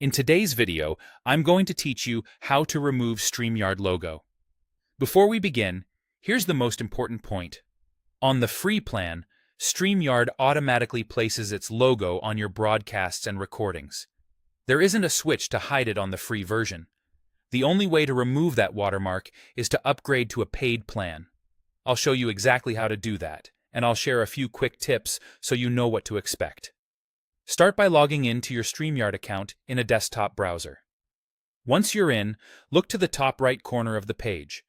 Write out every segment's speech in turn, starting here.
In today's video, I'm going to teach you how to remove Streamyard logo. Before we begin, here's the most important point. On the free plan, Streamyard automatically places its logo on your broadcasts and recordings. There isn't a switch to hide it on the free version. The only way to remove that watermark is to upgrade to a paid plan. I'll show you exactly how to do that, and I'll share a few quick tips so you know what to expect. Start by logging in to your Streamyard account in a desktop browser. Once you're in, look to the top right corner of the page.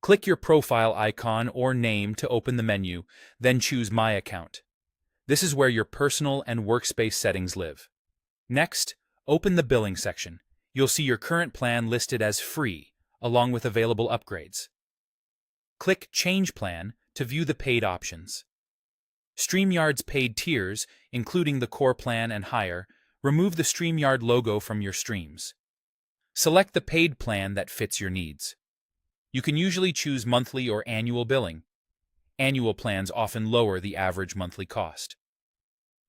Click your profile icon or name to open the menu, then choose My Account. This is where your personal and workspace settings live. Next, open the billing section. You'll see your current plan listed as free, along with available upgrades. Click Change Plan to view the paid options. Streamyard's paid tiers, including the core plan and higher, remove the Streamyard logo from your streams. Select the paid plan that fits your needs. You can usually choose monthly or annual billing. Annual plans often lower the average monthly cost.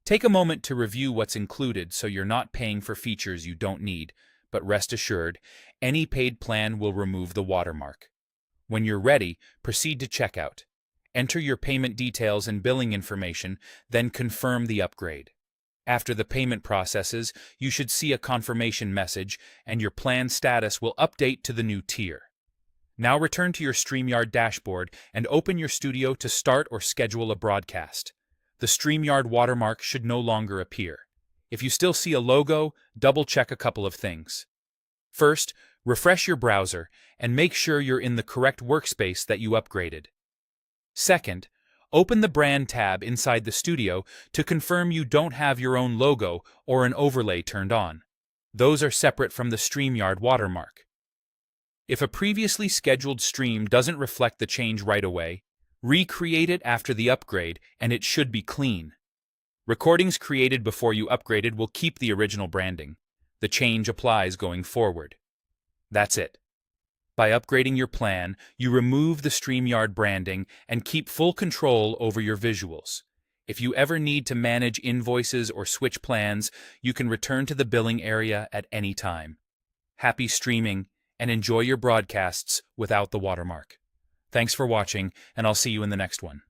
Take a moment to review what's included so you're not paying for features you don't need, but rest assured, any paid plan will remove the watermark. When you're ready, proceed to checkout. Enter your payment details and billing information, then confirm the upgrade. After the payment processes, you should see a confirmation message, and your plan status will update to the new tier. Now return to your Streamyard dashboard and open your studio to start or schedule a broadcast. The Streamyard watermark should no longer appear. If you still see a logo, double-check a couple of things. First, refresh your browser and make sure you're in the correct workspace that you upgraded. Second, open the Brand tab inside the studio to confirm you don't have your own logo or an overlay turned on. Those are separate from the Streamyard watermark. If a previously scheduled stream doesn't reflect the change right away, recreate it after the upgrade and it should be clean. Recordings created before you upgraded will keep the original branding. The change applies going forward. That's it. By upgrading your plan, you remove the Streamyard branding and keep full control over your visuals. If you ever need to manage invoices or switch plans, you can return to the billing area at any time. Happy streaming, and enjoy your broadcasts without the watermark. Thanks for watching, and I'll see you in the next one.